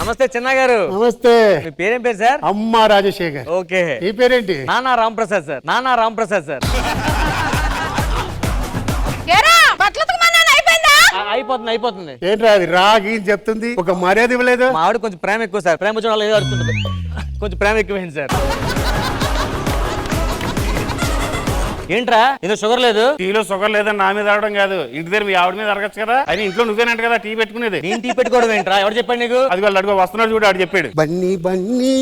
నమస్తే చిన్న గారు. నమస్తే. మీ పేరేం పేరు సార్? అమ్మ రాజశేఖర్. ఓకే. ఈ పేరేంటి? నానా రాంప్రసాద్ సార్. నానా రాంప్రసాద్ సార్. అయిపోతుంది. ఏంట్రా అది రాగి చెప్తుంది, ఒక మర్యాద ఇవ్వలేదు. మా ఆవిడ కొంచెం ప్రేమ ఎక్కువ సార్. ప్రేమ చూడాలి ఏదో అడుగుతుంది. కొంచెం ప్రేమ ఎక్కువైంది సార్. ఏంట్రా ఏదో షుగర్ లేదు? టీలో షుగర్ లేదని నా మీద అడగడం కాదు, ఇంటి దగ్గర మీ ఆవిడ మీద అడగచ్చు కదా. అది ఇంట్లో నువ్వేనంట కదా టీ పెట్టుకునేది. నేను టీ పెట్టుకోవడం ఏంట్రా? ఎవరు చెప్పాడు నీకు? అది వాళ్ళు అడుగు వస్తున్నాడు చూడు, ఆడు చెప్పాడు. బన్నీ బన్నీ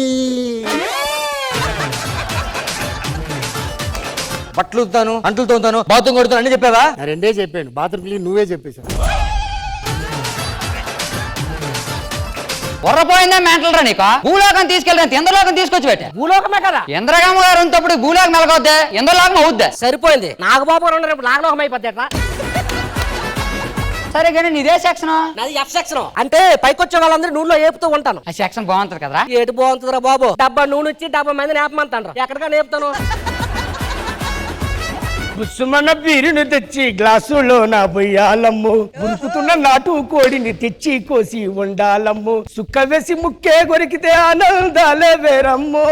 బట్టలు ఉతాను, అంటులు తోతాను, బాత్రూమ్ కొడుతాను అన్ని చెప్పావా? రెండే చెప్పాను. బాత్రూమ్ క్లీన్ నువ్వే చెప్పేశావు. బుర్రపోయిందా మెంటల్ రా నీకు? భూలోకం తీసుకెళ్ళి ఇంద్రలోకం తీసుకొచ్చి పెట్టా. భూలోకమే కదా. ఇంద్రగామ గారు ఉన్నప్పుడు భూలోకం మెలకొద్దే, ఇంద్రలోకం అవుద్దా? సరిపోయింది. నాగబాబు గారు ఉన్నప్పుడు నాగలోకం అయిపోద్ది. సరే కానీ నీదే సెక్షన్? నాది ఎఫ్ సెక్షన్. అంటే పైకొచ్చే వాళ్ళందరూ నూనెలో ఏపుతూ ఉంటాను. ఆ సెక్షన్ బాగుంటది కదరా? ఏటు బాగుంటుందిరా బాబు. డబ్బా నూనె వచ్చి 70 మందిని ఏపమంటాను. ఎక్కడికా నేపుతాను? బుస్సుమన్న బీరును తెచ్చి గ్లాసులో నా బొయ్యాలమ్ము, ఉరుకుతున్న నాటు కోడిని తెచ్చి కోసి వండాలమ్ము, సుక్క వేసి ముక్కే కొరికితే ఆనందాలే వేరమ్మో.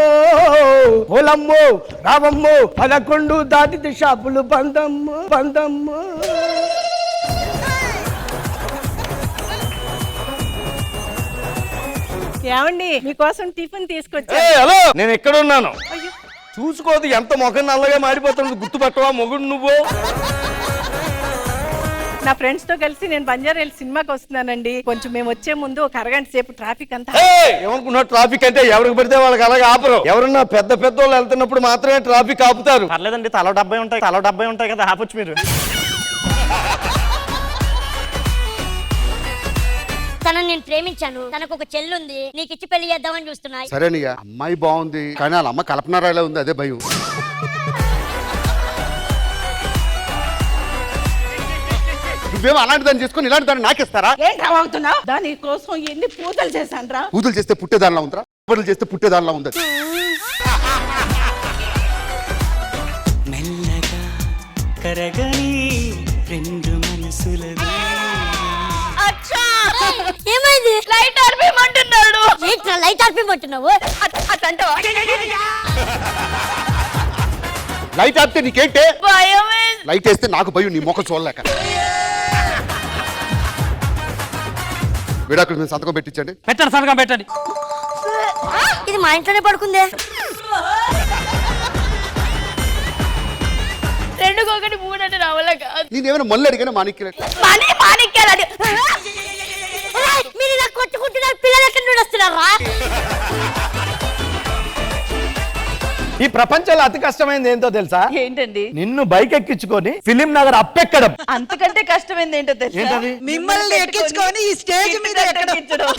ఓలమ్మో రావమ్మో 11 దాటితే షాపులు బందమ్మో బందమ్మో. ఏమండి మీకోసం టిఫిన్ తీసుకొచ్చా. హలో, నేను ఎక్కడ ఉన్నాను చూసుకోదు. ఎంత మొఖం నల్లగా మారిపోతుంది, గుర్తుపట్టవా మొగుడు నువ్వు? నా ఫ్రెండ్స్ తో కలిసి నేను బంజారాహిల్స్ సినిమాకి వస్తున్నానండి. కొంచెం మేము వచ్చే ముందు ఒక అరగంట సేపు ట్రాఫిక్ అంతా. ఏమనుకున్నావు? ట్రాఫిక్ అంటే ఎవరికి పడితే వాళ్ళకి అలాగే ఆపరు. ఎవరన్నా పెద్ద పెద్ద వాళ్ళు వెళ్తున్నప్పుడు మాత్రమే ట్రాఫిక్ ఆపుతారు. పర్లేదండి, తలో 70 ఉంటాయి కదా, ఆపొచ్చు మీరు. తనని నేను ప్రేమించాను, తనకు ఒక చెల్లుంది, నీకు ఇచ్చి పెళ్లి చేద్దామని చూస్తున్నా. సరే నీ అమ్మాయి బాగుంది, కానీ వాళ్ళ అమ్మ కల్పనారాయలా ఉంది, అదే భయం. నువ్వేమో అలాంటి దాన్ని చేసుకుని ఇలాంటి దాన్ని నాకిస్తారా? ఏంటవుతున్నావు? దాని కోసం ఎన్ని పూజలు చేశాను రా. పూజలు చేస్తే పుట్టేదానిలా ఉందిరా, పూజలు చేస్తే పుట్టేదానిలా ఉంది. మెల్లగా కరగని రెండు మనసులది. ఏమైంది? లైట్ ఆర్పేయమంటున్నాడు. ఏంట్రా లైట్ ఆర్పేయమంటున్నావు? అట్లంటావా? లైట్ ఆపితే నీకేంటే? భయమే. లైట్ వేస్తే నాకు భయం, నీ ముఖం చూడలేక. విడాకుల మీద సంతకం పెట్టించండి. పెట్టండి, సంతకం పెట్టండి. ఇది మా ఇంట్లోనే పడుకుందే. 2 1 3 అంటే రావాలా కాదు. నేనేమైనా మళ్ళీ అడిగానా? మాణిక్యాలు మీరు ఇలా కొట్టుకుంటున్నారు, పిల్లలు ఎక్కడ నుండి వస్తున్నారా? ఈ ప్రపంచంలో అతి కష్టమైనది ఏంటో తెలుసా? ఏంటండి? నిన్ను బైక్ ఎక్కించుకొని ఫిలిం నగర్ అప్పెక్కడం. అంతకంటే కష్టమైంది ఏంటో తెలుసా? మిమ్మల్ని ఎక్కించుకొని ఈ స్టేజ్ మీద ఎక్కించడం.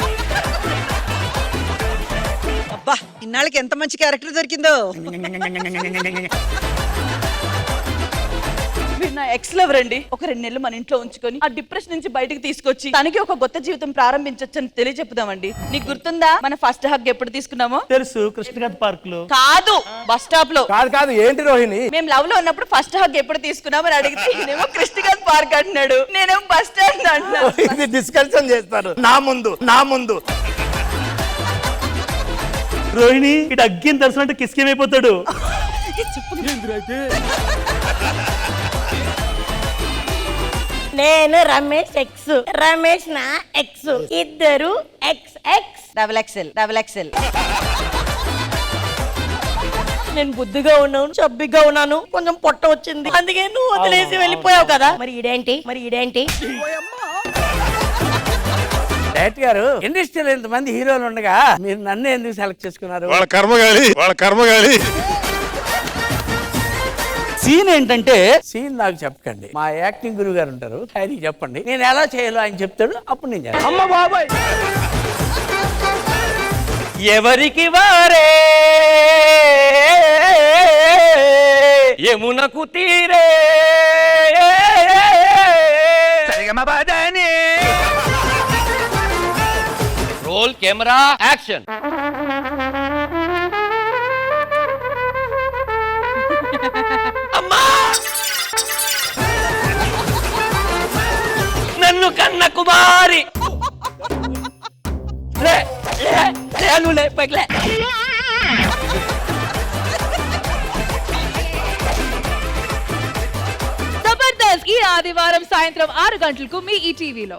అబ్బా, ఇన్నాళ్ళకి ఎంత మంచి క్యారెక్టర్ దొరికిందో. నా ఎక్స్ లవర్ అండి. ఒక 2 నెలలు మన ఇంట్లో ఉంచుకొని ఆ డిప్రెషన్ నుంచి బయటకు తీసుకొచ్చి తనకి ఒక కొత్త జీవితం ప్రారంభించొచ్చని తెలియజెప్పుదామండి. నీకు గుర్తుందా మన ఫస్ట్ హగ్ ఎప్పుడు తీసుకున్నామో? తెలుసు, కృష్ణగఢ్ పార్క్ లో. కాదు, బస్ స్టాప్ లో. కాదు ఏంటి రోహిణి? మేము లవ్ లో ఉన్నప్పుడు ఫస్ట్ హగ్ ఎప్పుడు తీసుకున్నామని అడిగితే నేనేమో కృష్ణగఢ్ పార్క్ అంటున్నాడు, నేనేమో బస్ స్టాండ్ అంటున్నాను. ఇది డిస్కషన్ చేస్తారు నా ముందు. రోహిణి ఇటు అగ్గిని తెలిసినట్టు కిస్కేమైపోతాడు. నేను రమేష్ ఎక్స్, రమేష్ నా ఎక్స్, ఇద్దరు XX డబుల్ ఎక్సెల్. నేను బుద్ధిగా ఉన్నాను, చబ్బిగా ఉన్నాను, కొంచెం పొట్ట వచ్చింది, అందుకే నువ్వు వదిలేసి వెళ్ళిపోయావు కదా. మరి ఈడేంటి? డైరెక్ట్ గారు, ఇండస్ట్రీలో ఇంతమంది హీరోలు ఉండగా మీరు నన్ను ఎందుకు సెలెక్ట్ చేసుకున్నారు? వాళ్ళ కర్మగాలి. సీన్ ఏంటంటే, సీన్ నాకు చెప్పకండి, మా యాక్టింగ్ గురువు గారు ఉంటారు, ఆయనకి చెప్పండి. నేను ఎలా చేయాలో ఆయన చెప్తాడు, అప్పుడు నేను చేస్తాను. అమ్మ బాబాయ్, ఎవరికి వారే యమునకు తీరే రోల్ కెమెరా యాక్షన్. నన్ను కన్న కుమారి లే నువ్వు లే, పైకి లే. జబర్దస్త్ ఈ ఆదివారం సాయంత్రం 6 గంటలకు మీ ఈటీవీలో.